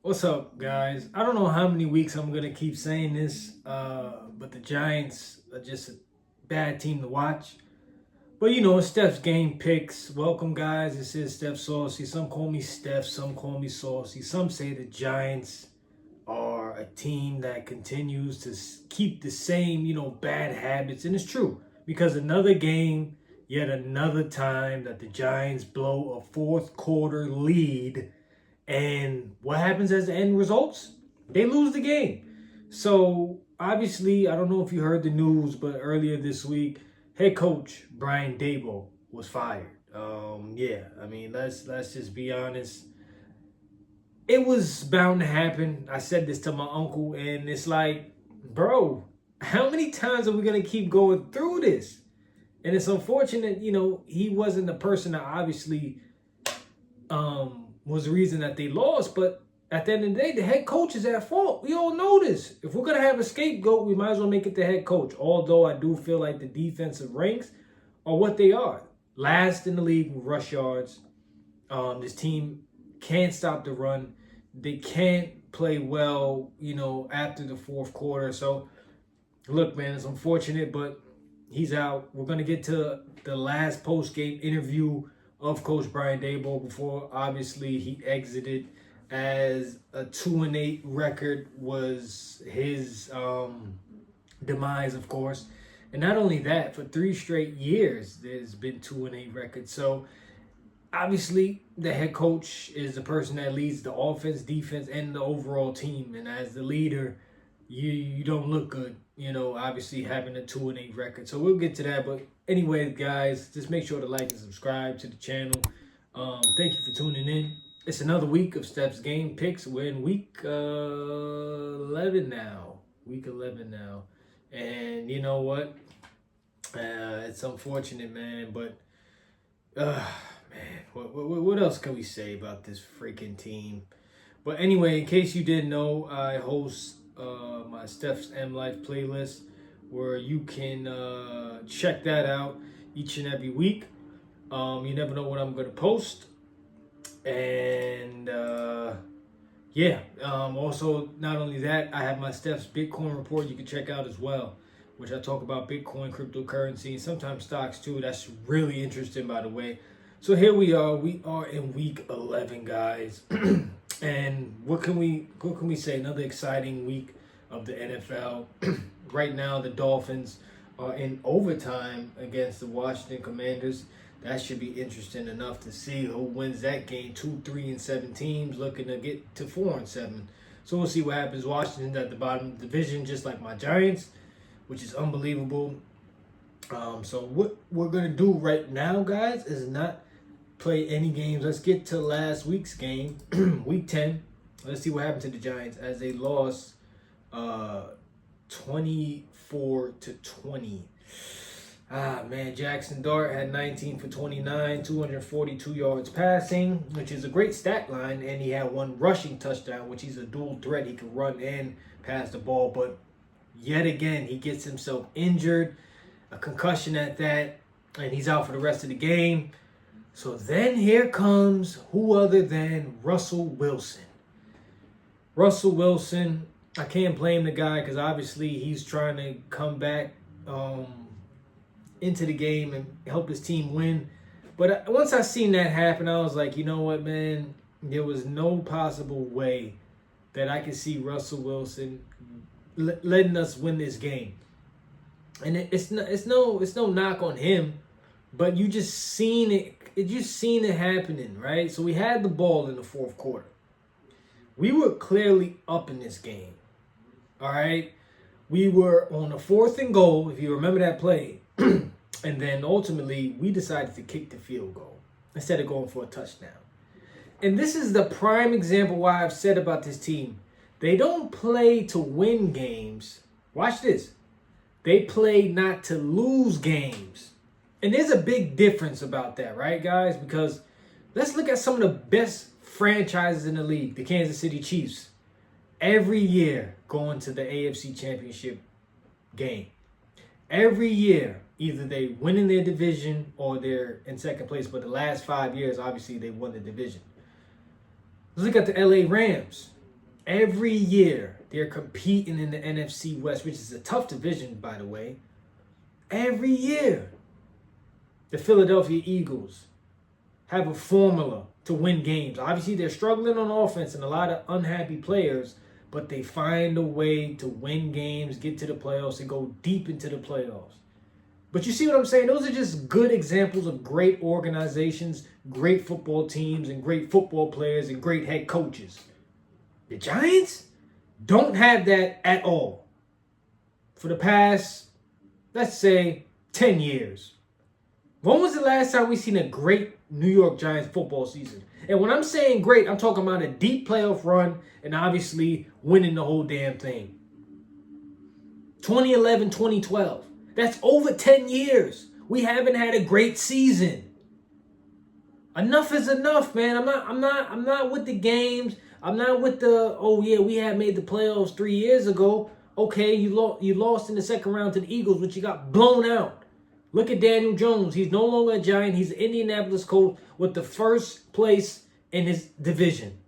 What's up, guys? I don't know how many weeks I'm going to keep saying this, but the Giants are just a bad team to watch. But it's Steph's game picks. Welcome, guys. This is Steph Saucy. Some call me Steph, some call me Saucy. Some say the Giants are a team that continues to keep the same, bad habits. And it's true because another game, yet another time that the Giants blow a fourth quarter lead, and what happens as the end results? They lose the game. So obviously, I don't know if you heard the news, but earlier this week, head coach Brian Daboll was fired. Yeah, I mean, let's just be honest. It was bound to happen. I said this to my uncle, and it's like, bro, how many times are we gonna keep going through this? And it's unfortunate, he wasn't the person that obviously was the reason that they lost. But at the end of the day, the head coach is at fault. We all know this. If we're going to have a scapegoat, we might as well make it the head coach. Although I do feel like the defensive ranks are what they are. Last in the league with rush yards. This team can't stop the run. They can't play well, after the fourth quarter. So, look, man, it's unfortunate, but he's out. We're going to get to the last post-game interview of Coach Brian Daboll before obviously he exited, as a 2-8 record was his demise, of course. And not only that, for 3 straight years there's been 2-8 records. So obviously the head coach is the person that leads the offense, defense, and the overall team. And as the leader, you don't look good, obviously having a 2-8 record. So we'll get to that. But anyway, guys, just make sure to like and subscribe to the channel. Thank you for tuning in. It's another week of Steph's game picks. We're in week 11 now. Week 11 now. And you know what? It's unfortunate, man. But, man, what else can we say about this freaking team? But anyway, in case you didn't know, I host my Steph's M Life playlist, where you can check that out each and every week. You never know what I'm going to post. And also, not only that, I have my Steph's Bitcoin report you can check out as well, which I talk about Bitcoin, cryptocurrency, and sometimes stocks too. That's really interesting, by the way. So here we are. We are in week 11, guys. And what can we say? Another exciting week of the NFL. Right now, the Dolphins are in overtime against the Washington Commanders. That should be interesting enough to see who wins that game. 2, 3, and 7 teams looking to get to 4 and 7. So we'll see what happens. Washington's at the bottom of the division, just like my Giants, which is unbelievable. So what we're gonna do right now, guys, is not play any games. Let's get to last week's game, week 10. Let's see what happened to the Giants as they lost 24-20. Man, Jackson Dart had 19 for 29, 242 yards passing, which is a great stat line, and he had 1 rushing touchdown, which he's a dual threat. He can run and pass the ball, but yet again, he gets himself injured, a concussion at that, and he's out for the rest of the game. So then here comes who other than Russell Wilson. Russell Wilson, I can't blame the guy because obviously he's trying to come back into the game and help his team win. But once I seen that happen, I was like, you know what, man? There was no possible way that I could see Russell Wilson letting us win this game. And it's no knock on him, but you just seen it. It just seen it happening, right? So we had the ball in the fourth quarter. We were clearly up in this game. All right. We were on a 4th and goal, if you remember that play. And then ultimately, we decided to kick the field goal instead of going for a touchdown. And this is the prime example why I've said about this team. They don't play to win games. Watch this. They play not to lose games. And there's a big difference about that, right, guys? Because let's look at some of the best franchises in the league, the Kansas City Chiefs. Every year going to the AFC Championship game. Every year, either they win in their division or they're in second place. But the last 5 years, obviously, they won the division. Let's look at the LA Rams. Every year, they're competing in the NFC West, which is a tough division, by the way. Every year, the Philadelphia Eagles have a formula to win games. Obviously, they're struggling on offense and a lot of unhappy players, but they find a way to win games, get to the playoffs, and go deep into the playoffs. But you see what I'm saying? Those are just good examples of great organizations, great football teams, and great football players and great head coaches. The Giants don't have that at all. For the past, let's say, 10 years. When was the last time we seen a great New York Giants football season? And when I'm saying great, I'm talking about a deep playoff run and obviously winning the whole damn thing. 2011, 2012. That's over 10 years. We haven't had a great season. Enough is enough, man. I'm not with the games. I'm not with the, oh yeah, we had made the playoffs 3 years ago. Okay, you lost in the second round to the Eagles, but you got blown out. Look at Daniel Jones. He's no longer a Giant. He's an Indianapolis Colts with the first place in his division.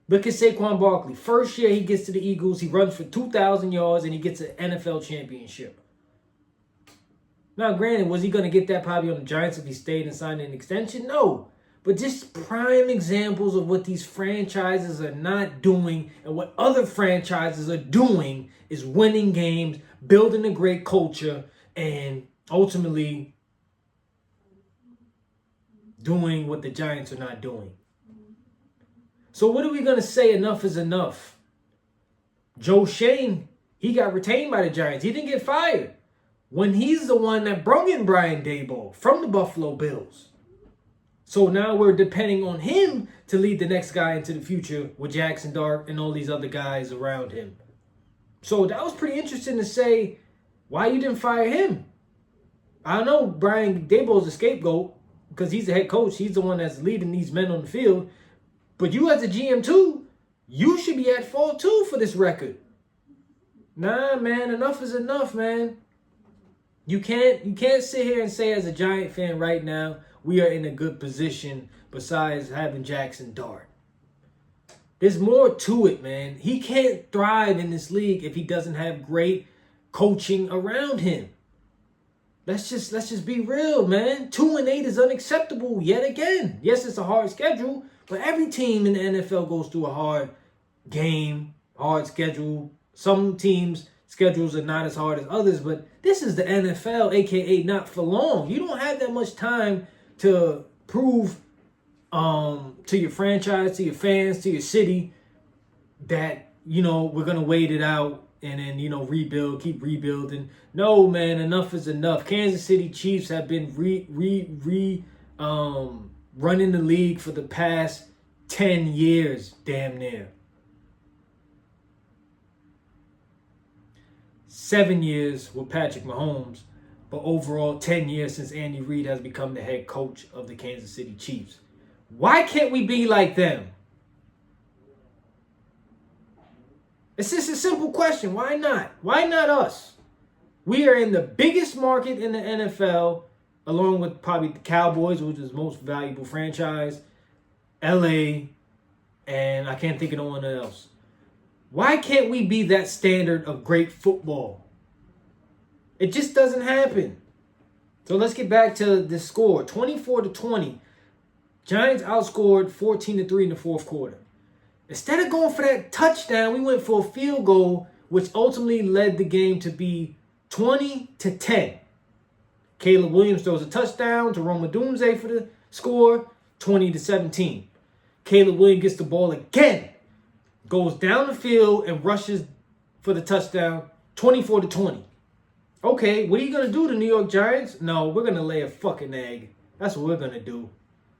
Look at Saquon Barkley. First year he gets to the Eagles, he runs for 2,000 yards, and he gets an NFL championship. Now, granted, was he going to get that probably on the Giants if he stayed and signed an extension? No. But just prime examples of what these franchises are not doing and what other franchises are doing is winning games, building a great culture, and ultimately doing what the Giants are not doing. So what are we going to say enough is enough? Joe Shane, he got retained by the Giants. He didn't get fired when he's the one that brought in Brian Daboll from the Buffalo Bills. So now we're depending on him to lead the next guy into the future with Jackson Dart and all these other guys around him. So that was pretty interesting to say why you didn't fire him. I know Brian Daboll's a scapegoat because he's the head coach. He's the one that's leading these men on the field. But you as a GM too, you should be at fault too for this record. Nah, man, enough is enough, man. You can't sit here and say as a Giant fan right now, we are in a good position besides having Jackson Dart. There's more to it, man. He can't thrive in this league if he doesn't have great coaching around him. Let's just be real, man. 2-8 is unacceptable yet again. Yes, it's a hard schedule, but every team in the NFL goes through a hard game, hard schedule. Some teams' schedules are not as hard as others, but this is the NFL, aka not for long. You don't have that much time to prove to your franchise, to your fans, to your city that, we're going to wait it out and then, rebuild, keep rebuilding. No, man, enough is enough. Kansas City Chiefs have been running the league for the past 10 years, damn near. 7 years with Patrick Mahomes, but overall 10 years since Andy Reid has become the head coach of the Kansas City Chiefs. Why can't we be like them? It's just a simple question. Why not? Why not us? We are in the biggest market in the NFL, along with probably the Cowboys, which is the most valuable franchise, LA, and I can't think of no one else. Why can't we be that standard of great football? It just doesn't happen. So let's get back to the score. 24-20. Giants outscored 14-3 in the fourth quarter. Instead of going for that touchdown, we went for a field goal, which ultimately led the game to be 20-10. Caleb Williams throws a touchdown to Roma Dunze for the score, 20-17. Caleb Williams gets the ball again, goes down the field and rushes for the touchdown, 24-20. Okay, what are you going to do to New York Giants? No, we're going to lay a fucking egg. That's what we're going to do.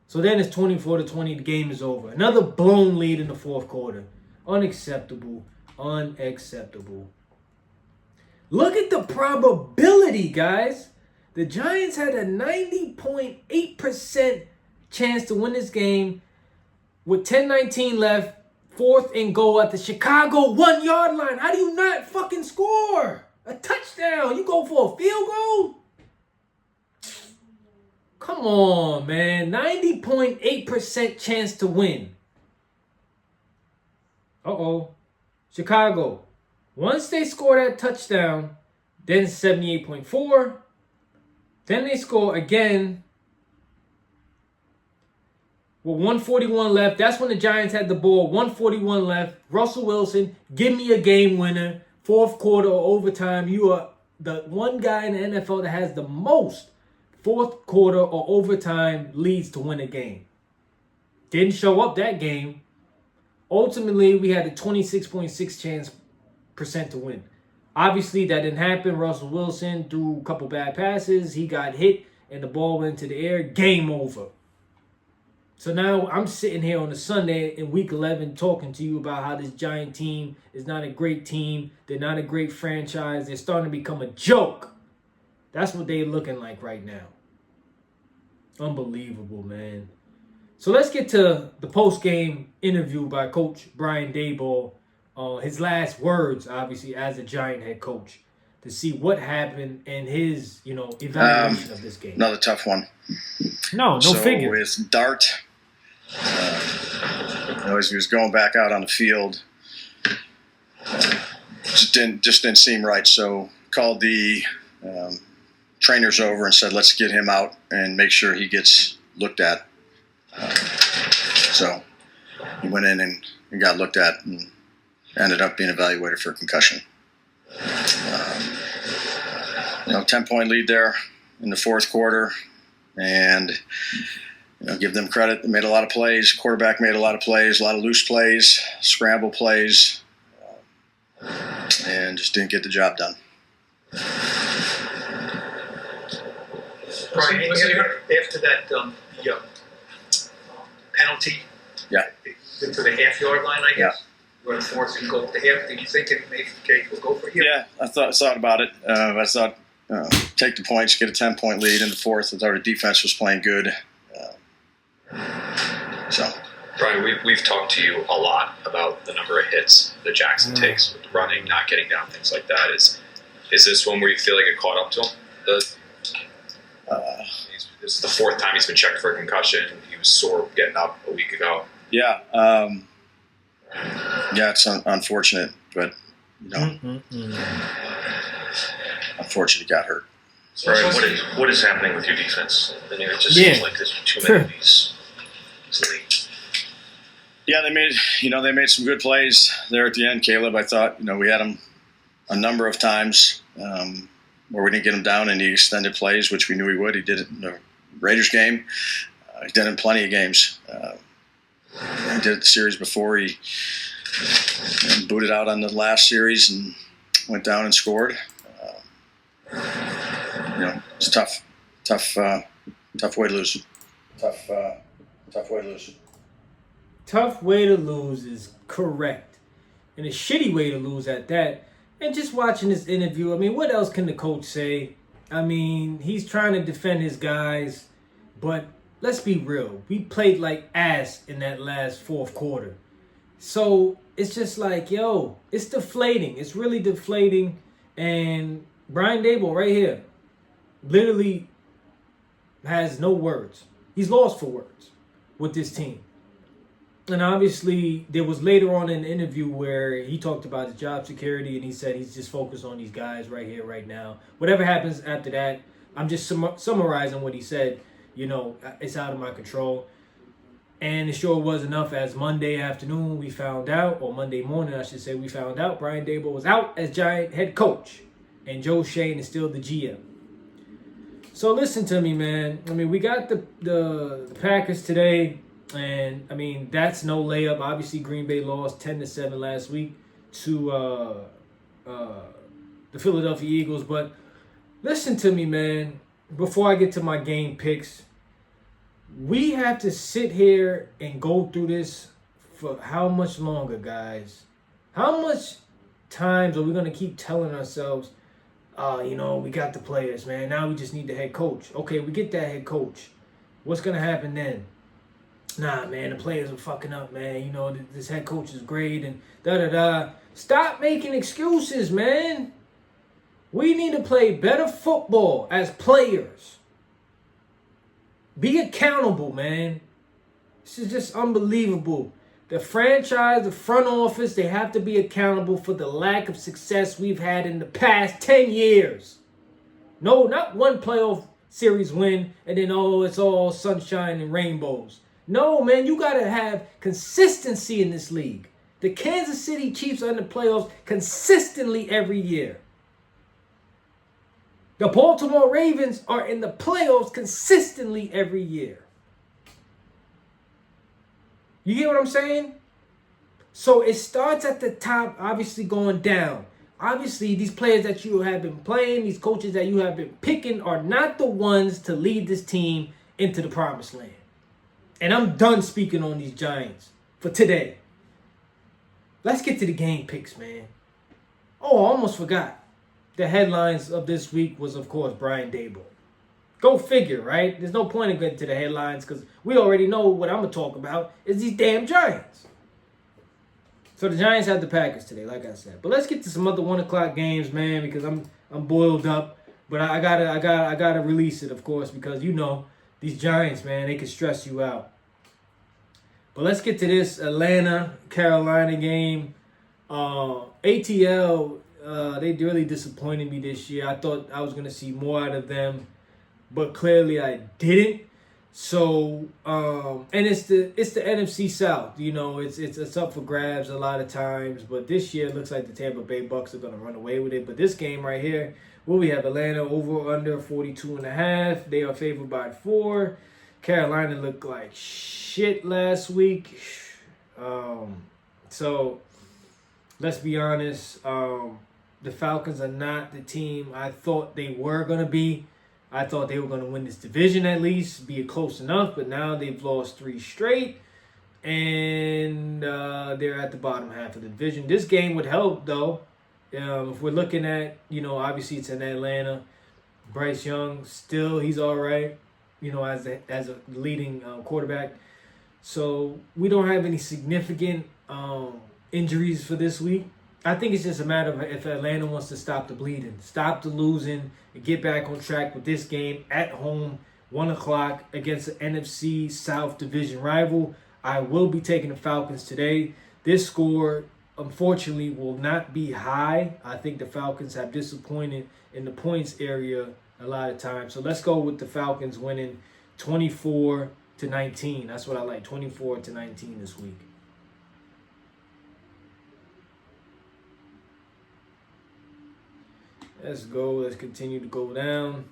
So then it's 24-20. The game is over. Another blown lead in the fourth quarter. Unacceptable. Unacceptable. Look at the probability, guys. The Giants had a 90.8% chance to win this game with 10:19 left. 4th and goal at the Chicago 1-yard line. How do you not fucking score a touchdown? You go for a field goal? Come on, man. 90.8% chance to win. Chicago. Once they score that touchdown, then 78.4. Then they score again with 141 left. That's when the Giants had the ball. 141 left. Russell Wilson, give me a game winner. Fourth quarter or overtime. You are the one guy in the NFL that has the most fourth quarter or overtime leads to win a game. Didn't show up that game. Ultimately, we had a 26.6% to win. Obviously, that didn't happen. Russell Wilson threw a couple bad passes. He got hit, and the ball went into the air. Game over. So now I'm sitting here on a Sunday in Week 11 talking to you about how this Giant team is not a great team. They're not a great franchise. They're starting to become a joke. That's what they're looking like right now. Unbelievable, man. So let's get to the post-game interview by Coach Brian Daboll. His last words, obviously, as a Giant head coach, to see what happened and his, evaluation of this game. Another tough one. No figure. So with Dart, as he was going back out on the field, just didn't seem right. So called the trainers over and said, let's get him out and make sure he gets looked at. So he went in and got looked at and ended up being evaluated for concussion. 10-point lead there in the fourth quarter, and give them credit. They made a lot of plays. Quarterback made a lot of plays, a lot of loose plays, scramble plays, and just didn't get the job done. Brian, after that penalty, to the half-yard line, I guess. Yeah. Where fourth and go up the half. Did you think it made okay, we'll go for you? Yeah, I thought about it. I thought take the points, get a 10-point lead in the fourth. I thought our defense was playing good. Brian, we've talked to you a lot about the number of hits that Jackson takes with running, not getting down, things like that. Is this one where you feel like it caught up to him? This is the fourth time he's been checked for a concussion. He was sore getting up a week ago. Yeah. It's unfortunate, but unfortunately got hurt. Brian, what is happening with your defense? I mean, it just seems like there's too many of these leads. Yeah, they made some good plays there at the end, Caleb. I thought, we had them a number of times where we didn't get him down in the extended plays, which we knew he would. He did it in the Raiders game. He did it in plenty of games. He did it the series before. He booted out on the last series and went down and scored. It's tough way to lose. Tough way to lose. Tough way to lose is correct. And a shitty way to lose at that. And just watching this interview, what else can the coach say? He's trying to defend his guys, but let's be real. We played like ass in that last fourth quarter. So it's just like, it's deflating. It's really deflating. And Brian Daboll right here literally has no words. He's lost for words with this team. And obviously, there was later on in the interview where he talked about his job security, and he said he's just focused on these guys right here, right now. Whatever happens after that, I'm just summarizing what he said. It's out of my control. And it sure was enough as Monday afternoon we found out, or Monday morning I should say, we found out Brian Daboll was out as Giant head coach. And Joe Shane is still the GM. So listen to me, man. We got the Packers today. And, that's no layup. Obviously, Green Bay lost 10-7 last week to the Philadelphia Eagles. But listen to me, man. Before I get to my game picks, we have to sit here and go through this for how much longer, guys? How much times are we going to keep telling ourselves, we got the players, man. Now we just need the head coach. Okay, we get that head coach. What's going to happen then? Nah, man, the players are fucking up, man. This head coach is great and da-da-da. Stop making excuses, man. We need to play better football as players. Be accountable, man. This is just unbelievable. The franchise, the front office, they have to be accountable for the lack of success we've had in the past 10 years. No, not one playoff series win and then, it's all sunshine and rainbows. No, man, you got to have consistency in this league. The Kansas City Chiefs are in the playoffs consistently every year. The Baltimore Ravens are in the playoffs consistently every year. You get what I'm saying? So it starts at the top, obviously going down. Obviously, these players that you have been playing, these coaches that you have been picking are not the ones to lead this team into the promised land. And I'm done speaking on these Giants for today. Let's get to the game picks, man. Oh, I almost forgot. The headlines of this week was, of course, Brian Daboll. Go figure, right? There's no point in getting to the headlines because we already know what I'm going to talk about is these damn Giants. So the Giants have the Packers today, like I said. But let's get to some other 1 o'clock games, man, because I'm boiled up. But I gotta release it, of course, because these Giants, man, they can stress you out. But let's get to this Atlanta-Carolina game. ATL, they really disappointed me this year. I thought I was going to see more out of them, but clearly I didn't. So, and it's the NFC South. It's up for grabs a lot of times. But this year, it looks like the Tampa Bay Bucks are going to run away with it. But this game right here, we have Atlanta over under 42.5. They are favored by 4. Carolina looked like shit last week. So let's be honest. The Falcons are not the team I thought they were going to be. I thought they were going to win this division at least, be close enough, but now they've lost 3 straight, and they're at the bottom half of the division. This game would help, though. If we're looking at, obviously it's in Atlanta. Bryce Young, still, he's all right, as a leading quarterback. So we don't have any significant injuries for this week. I think it's just a matter of if Atlanta wants to stop the bleeding, stop the losing, and get back on track with this game at home, 1 o'clock against the NFC South Division rival. I will be taking the Falcons today. This score, unfortunately, will not be high. I think the Falcons have disappointed in the points area a lot of times. So let's go with the Falcons winning 24-19. That's what I like, 24-19 this week. Let's go. Let's continue to go down.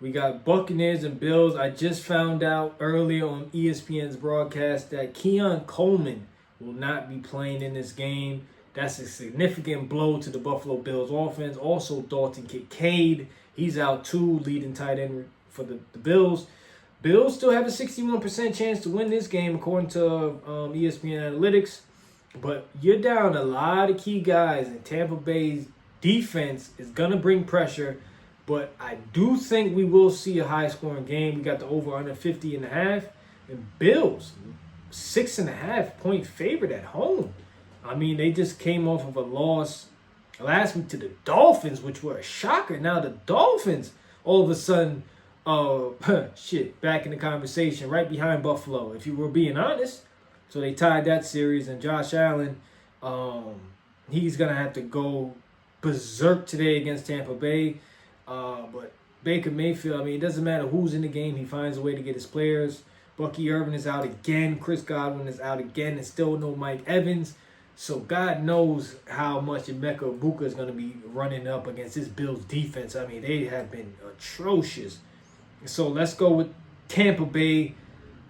We got Buccaneers and Bills. I just found out earlier on ESPN's broadcast that Keon Coleman will not be playing in this game. That's a significant blow to the Buffalo Bills offense. Also, Dalton Kincaid, he's out too, leading tight end for the Bills. Bills still have a 61% chance to win this game according to ESPN Analytics. But you're down a lot of key guys, and Tampa Bay's defense is going to bring pressure, but I do think we will see a high-scoring game. We got the over-under 50.5, and Bills, 6.5-point favorite at home. I mean, they just came off of a loss last week to the Dolphins, which were a shocker. Now the Dolphins, all of a sudden, back in the conversation, right behind Buffalo, if you were being honest. So they tied that series, and Josh Allen, he's going to have to go berserk today against Tampa Bay. But Baker Mayfield, I mean, it doesn't matter who's in the game. He finds a way to get his players. Bucky Irvin is out again. Chris Godwin is out again. And still no Mike Evans. So God knows how much Emeka Egbuka is going to be running up against this Bills defense. I mean, they have been atrocious. So let's go with Tampa Bay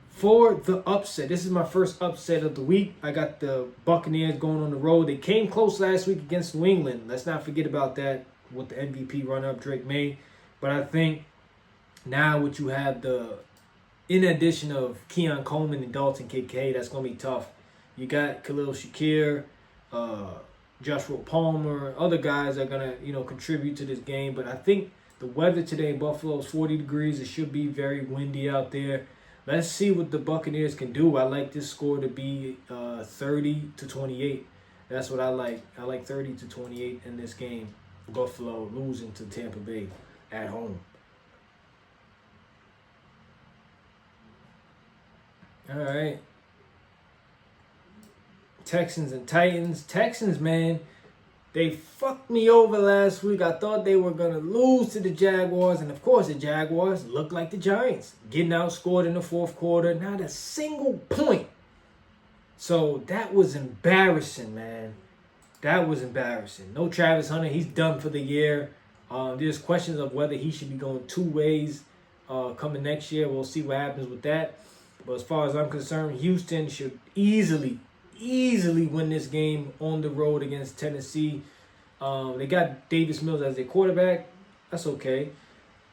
for the upset. This is my first upset of the week. I got the Buccaneers going on the road. They came close last week against New England. Let's not forget about that with the MVP run-up Drake May. But I think now what you have in addition of Keon Coleman and Dalton Kincaid, that's going to be tough. You got Khalil Shakir, Joshua Palmer, other guys are going to, contribute to this game. But I think the weather today in Buffalo is 40 degrees. It should be very windy out there. Let's see what the Buccaneers can do. I like this score to be 30-28. That's what I like. I like 30-28 in this game. Buffalo losing to Tampa Bay at home. All right. Texans and Titans. Texans, man, they fucked me over last week. I thought they were going to lose to the Jaguars. And, of course, the Jaguars look like the Giants. Getting outscored in the fourth quarter. Not a single point. So, that was embarrassing, man. That was embarrassing. No Travis Hunter. He's done for the year. There's questions of whether he should be going two ways coming next year. We'll see what happens with that. But as far as I'm concerned, Houston should easily win this game on the road against Tennessee. They got Davis Mills as their quarterback. That's okay.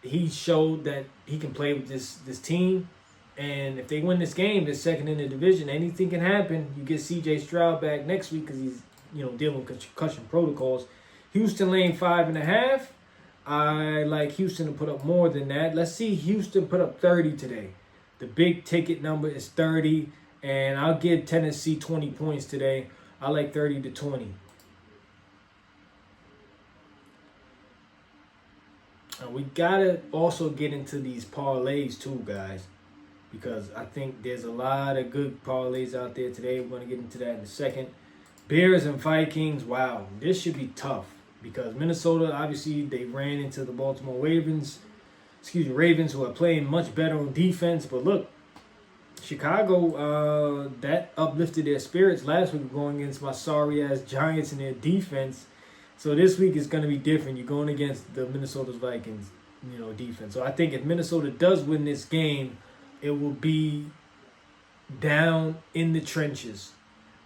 He showed that he can play with this team. And if they win this game, they're second in the division. Anything can happen. You get C.J. Stroud back next week because he's dealing with concussion protocols. Houston laying 5.5. I like Houston to put up more than that. Let's see Houston put up 30 today. The big ticket number is 30. And I'll give Tennessee 20 points today. I like 30-20. We got to also get into these parlays too, guys. Because I think there's a lot of good parlays out there today. We're going to get into that in a second. Bears and Vikings. Wow, this should be tough. Because Minnesota, obviously, they ran into the Baltimore Ravens, who are playing much better on defense. But look, Chicago, that uplifted their spirits last week going against my sorry-ass Giants in their defense. So this week is going to be different. You're going against the Minnesota Vikings, defense. So I think if Minnesota does win this game, it will be down in the trenches.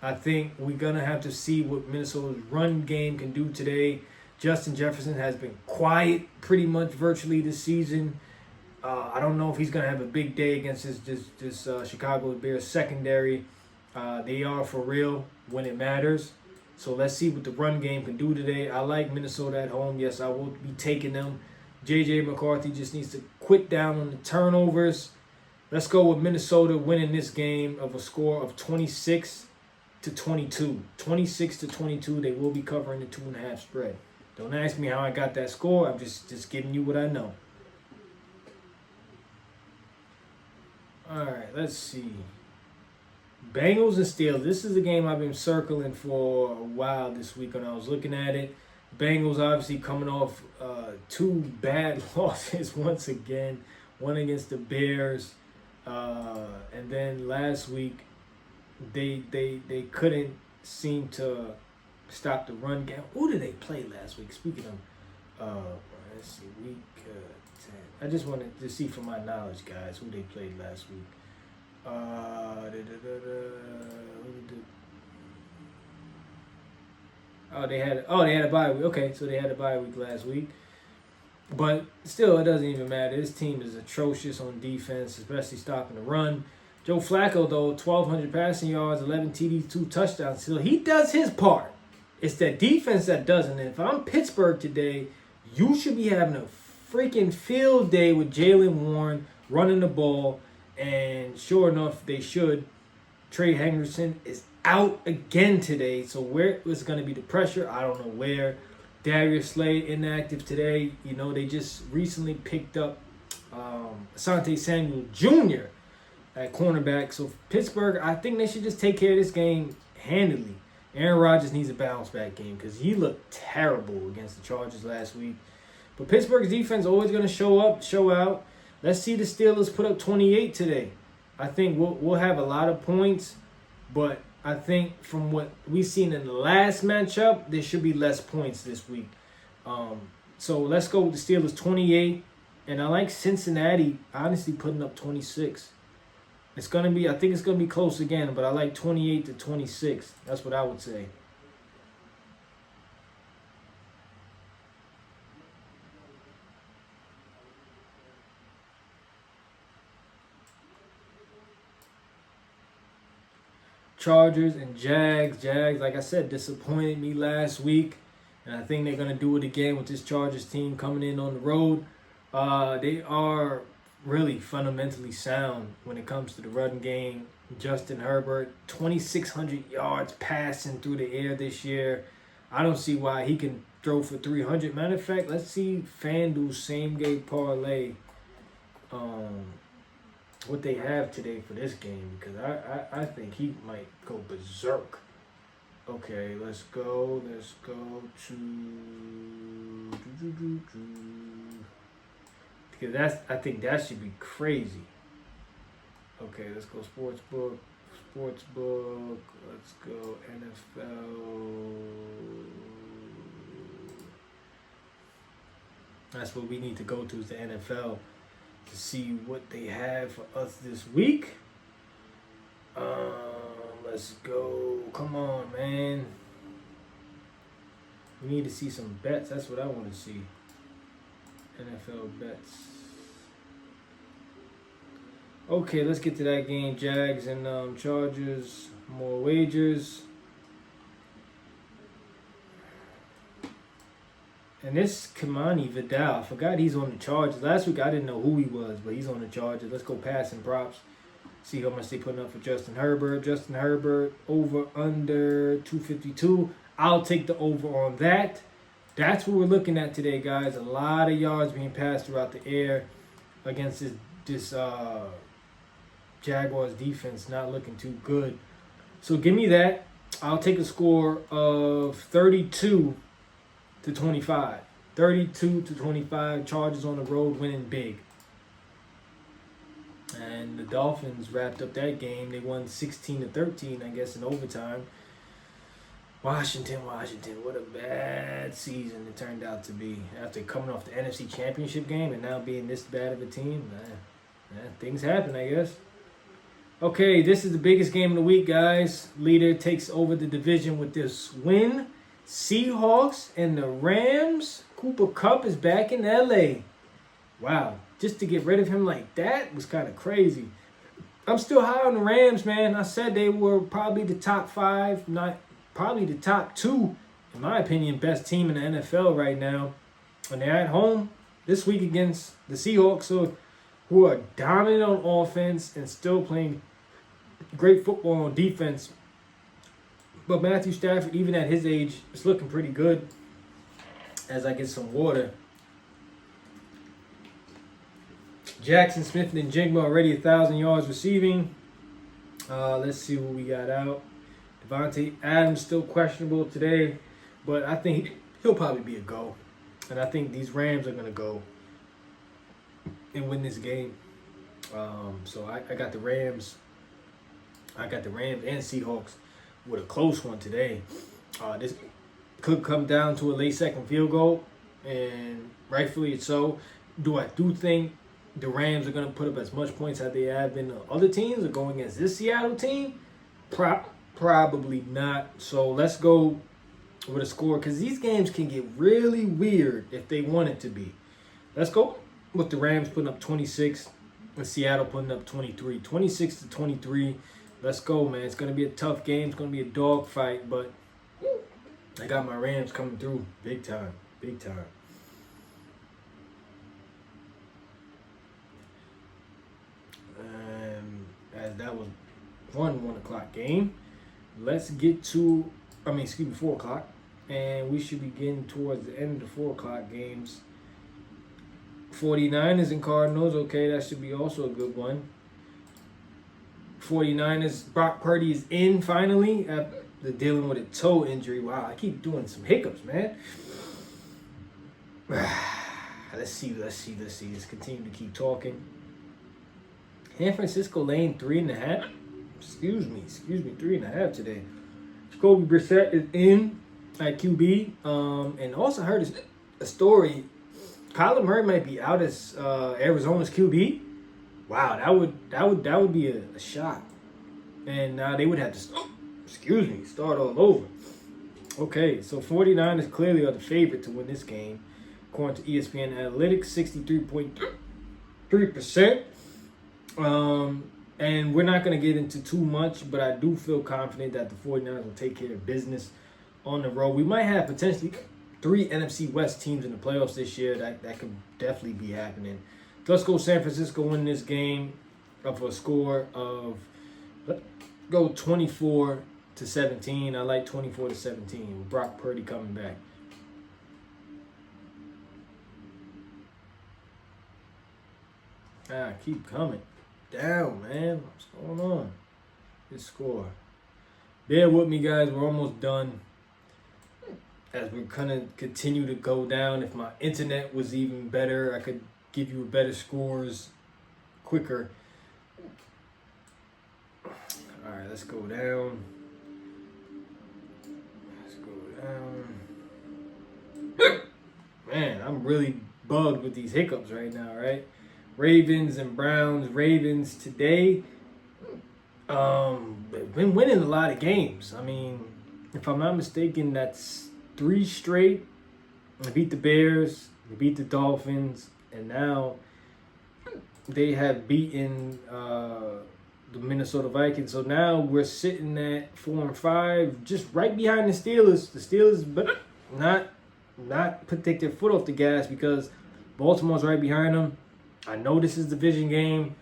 I think we're going to have to see what Minnesota's run game can do today. Justin Jefferson has been quiet pretty much virtually this season. I don't know if he's going to have a big day against this Chicago Bears secondary. They are for real when it matters. So let's see what the run game can do today. I like Minnesota at home. Yes, I will be taking them. J.J. McCarthy just needs to quit down on the turnovers. Let's go with Minnesota winning this game of a score of 26-22. 26-22. They will be covering the 2.5 spread. Don't ask me how I got that score. I'm just giving you what I know. All right, let's see. Bengals and Steelers. This is a game I've been circling for a while this week when I was looking at it. Bengals obviously coming off 2 bad losses once again. One against the Bears. And then last week, they couldn't seem to stop the run game. Who did they play last week? Speaking of, let's see, week 10. I just wanted to see from my knowledge, guys, who they played last week. They had a bye week. Okay, so they had a bye week last week. But still, it doesn't even matter. This team is atrocious on defense, especially stopping the run. Joe Flacco, though, 1,200 passing yards, 11 TDs, 2 touchdowns. So he does his part. It's that defense that doesn't. And if I'm Pittsburgh today, you should be having a freaking field day with Jalen Warren running the ball. And sure enough, they should. Trey Henderson is out again today. So where is going to be the pressure? I don't know where. Darius Slay inactive today. They just recently picked up Asante Samuel Jr. at cornerback. So Pittsburgh, I think they should just take care of this game handily. Aaron Rodgers needs a bounce back game because he looked terrible against the Chargers last week. But Pittsburgh's defense always going to show out. Let's see the Steelers put up 28 today. I think we'll have a lot of points, but I think from what we've seen in the last matchup, there should be less points this week. So let's go with the Steelers 28. And I like Cincinnati honestly putting up 26. I think it's gonna be close again, but I like 28-26. That's what I would say. Chargers and Jags. Jags, like I said, disappointed me last week. And I think they're going to do it again with this Chargers team coming in on the road. They are really fundamentally sound when it comes to the run game. Justin Herbert, 2,600 yards passing through the air this year. I don't see why he can throw for 300. Matter of fact, let's see FanDuel's same-game parlay. What they have today for this game, because I think he might go berserk. Okay, let's go to... Because I think that should be crazy. Okay, let's go sportsbook. Let's go NFL. That's what we need to go to, is the NFL, to see what they have for us this week. Let's go. Come on, man. We need to see some bets. That's what I want to see. NFL bets. Okay, let's get to that game. Jags and Chargers. More wagers. And this Kamani Vidal, I forgot he's on the Chargers. Last week I didn't know who he was, but he's on the Chargers. Let's go passing props. See how much they putting up for Justin Herbert. Justin Herbert over under 252. I'll take the over on that. That's what we're looking at today, guys. A lot of yards being passed throughout the air against this Jaguars defense, not looking too good. So give me that. I'll take a score of 32-25. 32-25. Chargers on the road winning big. And the Dolphins wrapped up that game. They won 16-13, I guess, in overtime. Washington, what a bad season it turned out to be. After coming off the NFC Championship game and now being this bad of a team, things happen, I guess. Okay, this is the biggest game of the week, guys. Leader takes over the division with this win. Seahawks and the Rams. Cooper Kupp is back in LA. Wow, just to get rid of him like that was kind of crazy. I'm still high on the Rams, man. I said they were probably the top 5, not probably the top 2, in my opinion, best team in the NFL right now. And they're at home this week against the Seahawks, who are dominant on offense and still playing great football on defense. But Matthew Stafford, even at his age, is looking pretty good. As I get some water. Jackson Smith and Jigma already 1,000 yards receiving. Let's see what we got out. Devontae Adams still questionable today, but I think he'll probably be a go. And I think these Rams are going to go and win this game. So I got the Rams. I got the Rams and Seahawks with a close one today. This could come down to a late second field goal, and rightfully it's so. I do think the Rams are going to put up as much points as they have been the other teams are going against this Seattle team? Probably not. So let's go with a score, because these games can get really weird if they want it to be. Let's go with the Rams putting up 26 and Seattle putting up 23. 26-23. Let's go, man. It's going to be a tough game. It's going to be a dog fight, but I got my Rams coming through big time. Big time. As that was 1 o'clock game. Let's get to, 4 o'clock. And we should be getting towards the end of the 4 o'clock games. 49ers and Cardinals. Okay, that should be also a good one. 49ers, Brock Purdy is in finally after dealing with a toe injury. Wow, I keep doing some hiccups, man. Let's see. Let's continue to keep talking. San Francisco laying 3.5. Excuse me, 3.5 today. Jacoby Brissett is in at QB. And also heard a story. Kyler Murray might be out as Arizona's QB. Wow, that would be a shock. And now they would have to start all over. Okay, so 49ers clearly are the favorite to win this game, according to ESPN Analytics, 63.3%. And we're not going to get into too much, but I do feel confident that the 49ers will take care of business on the road. We might have potentially 3 NFC West teams in the playoffs this year. That could definitely be happening. Let's go San Francisco win this game for a score of, let's go 24-17. I like 24-17 with Brock Purdy coming back. Keep coming down, man. What's going on? This score. bear with me, guys. We're almost done. As we're gonna continue to go down. If my internet was even better, I could give you better scores quicker. All right, let's go down. Man, I'm really bugged with these hiccups right now, right? Ravens and Browns. Ravens today. They've been winning a lot of games. I mean, if I'm not mistaken, that's 3 straight. They beat the Bears, they beat the Dolphins, and now they have beaten the Minnesota Vikings. So now we're sitting at 4-5, just right behind the Steelers. The Steelers, but not put their foot off the gas because Baltimore's right behind them. I know this is a division game.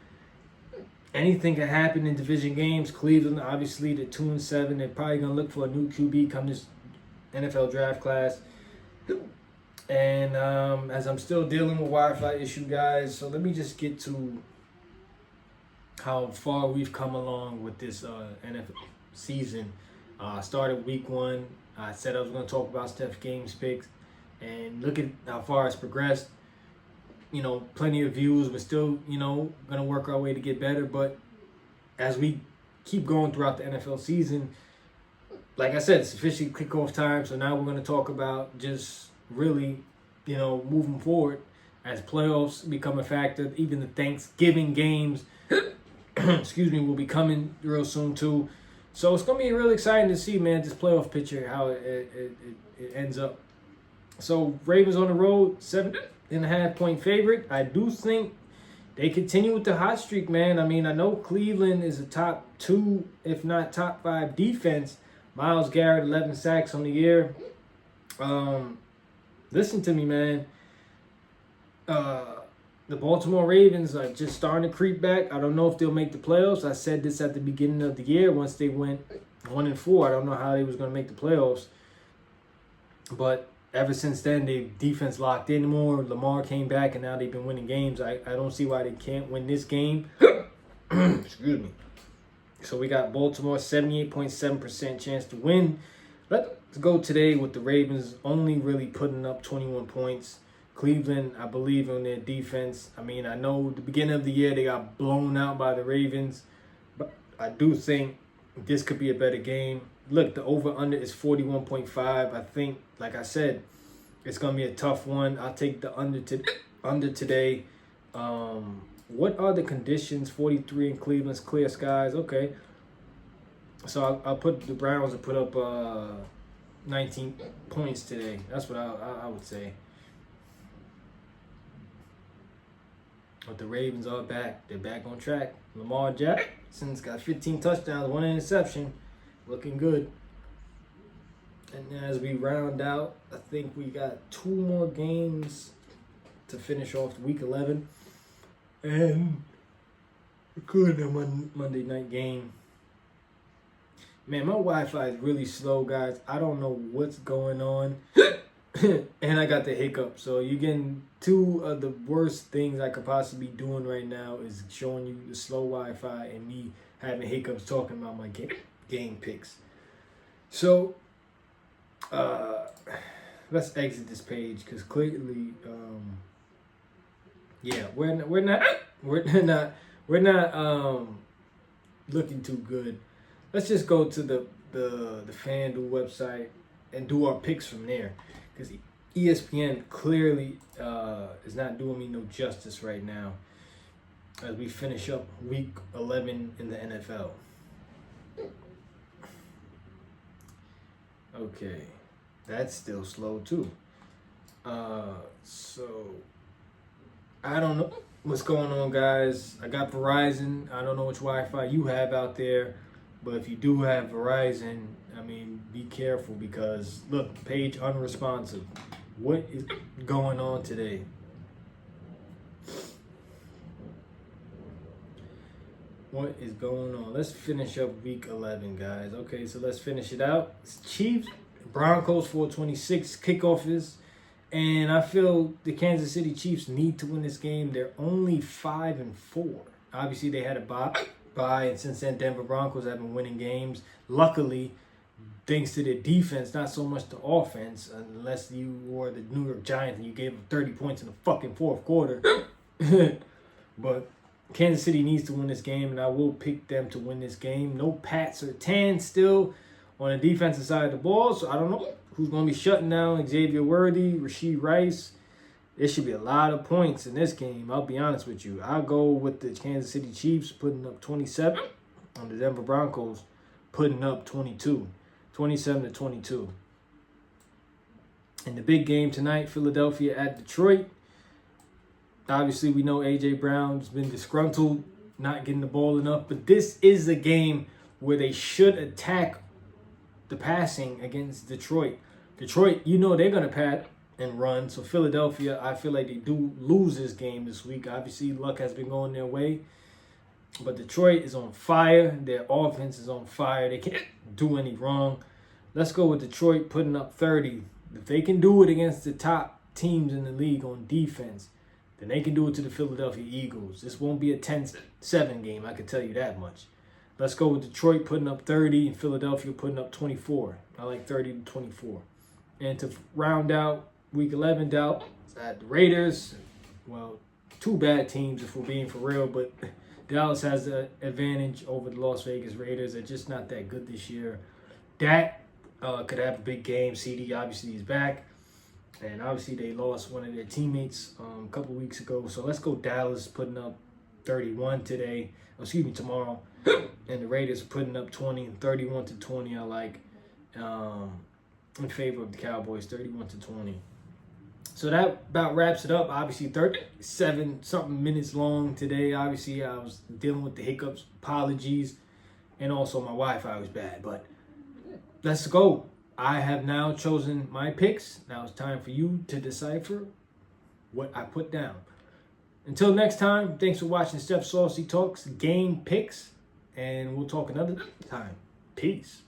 Anything can happen in division games. Cleveland, obviously, they're 2-7. They're probably gonna look for a new QB come this NFL draft class. And as I'm still dealing with Wi-Fi issue, guys, so let me just get to how far we've come along with this NFL season. Started week 1. I said I was going to talk about Steph Games picks, and look at how far it's progressed. You know, plenty of views. We're still, going to work our way to get better. But as we keep going throughout the NFL season, like I said, it's officially kickoff time. So now we're going to talk about just really, moving forward as playoffs become a factor. Even the Thanksgiving games, will be coming real soon too. So it's going to be really exciting to see, man, this playoff picture, how it ends up. So Ravens on the road, 7.5-point favorite. I do think they continue with the hot streak, man. I mean, I know Cleveland is a top 2, if not top 5 defense. Myles Garrett, 11 sacks on the year. Listen to me, man. The Baltimore Ravens are just starting to creep back. I don't know if they'll make the playoffs. I said this at the beginning of the year once they went 1-4. I don't know how they was going to make the playoffs. But ever since then, their defense locked in more. Lamar came back, and now they've been winning games. I don't see why they can't win this game. Excuse me. So we got Baltimore, 78.7% chance to win. Let's go today with the Ravens only really putting up 21 points. Cleveland, I believe in their defense. I mean, I know the beginning of the year they got blown out by the Ravens, but I do think this could be a better game. Look, the over-under is 41.5. I think, like I said, it's going to be a tough one. I'll take the under today. What are the conditions? 43 in Cleveland's clear skies. Okay. So I'll put the Browns to put up 19 points today. That's what I would say. But the Ravens are back. They're back on track. Lamar Jackson's got 15 touchdowns, 1 interception. Looking good. And as we round out, I think we got 2 more games to finish off week 11. And good Monday night game. Man, my Wi-Fi is really slow, guys. I don't know what's going on. And I got the hiccup. So you're getting 2 of the worst things I could possibly be doing right now is showing you the slow Wi-Fi and me having hiccups talking about my game picks. So let's exit this page because clearly, we're not looking too good. Let's just go to the FanDuel website and do our picks from there. Because ESPN clearly is not doing me no justice right now as we finish up week 11 in the NFL. Okay, that's still slow too. So I don't know what's going on, guys. I got Verizon. I don't know which Wi-Fi you have out there, but if you do have Verizon, I mean, be careful because, look, page unresponsive. What is going on today? What is going on? Let's finish up week 11, guys. Okay, so let's finish it out. It's Chiefs, Broncos, 426. Kickoff is. And I feel the Kansas City Chiefs need to win this game. They're only 5-4. Obviously, they had a bye, and since then, Denver Broncos have been winning games. Luckily, thanks to their defense, not so much the offense, unless you were the New York Giants and you gave them 30 points in the fucking fourth quarter. But Kansas City needs to win this game, and I will pick them to win this game. No Pats or Tans still on the defensive side of the ball, so I don't know who's going to be shutting down Xavier Worthy, Rashee Rice. There should be a lot of points in this game, I'll be honest with you. I'll go with the Kansas City Chiefs putting up 27 on the Denver Broncos putting up 22. 27-22. In the big game tonight, Philadelphia at Detroit. Obviously, we know A.J. Brown's been disgruntled, not getting the ball enough. But this is a game where they should attack the passing against Detroit. Detroit, you know they're going to pat and run. So Philadelphia, I feel like they do lose this game this week. Obviously, luck has been going their way. But Detroit is on fire. Their offense is on fire. They can't do any wrong. Let's go with Detroit putting up 30. If they can do it against the top teams in the league on defense, then they can do it to the Philadelphia Eagles. This won't be a 10-7 game, I can tell you that much. Let's go with Detroit putting up 30 and Philadelphia putting up 24. I like 30-24. And to round out Week 11, the Raiders, well, two bad teams if we're being for real, but Dallas has the advantage over the Las Vegas Raiders. They're just not that good this year. Dak could have a big game. CD obviously is back. And obviously they lost one of their teammates a couple weeks ago. So let's go Dallas putting up 31 tomorrow. And the Raiders are putting up 20 and 31-20. I like in favor of the Cowboys, 31-20. So that about wraps it up. Obviously 37-something minutes long today. Obviously I was dealing with the hiccups. Apologies. And also my Wi-Fi was bad. But let's go. I have now chosen my picks. Now it's time for you to decipher what I put down. Until next time, thanks for watching Steph Saucy Talks Game Picks. And we'll talk another time. Peace.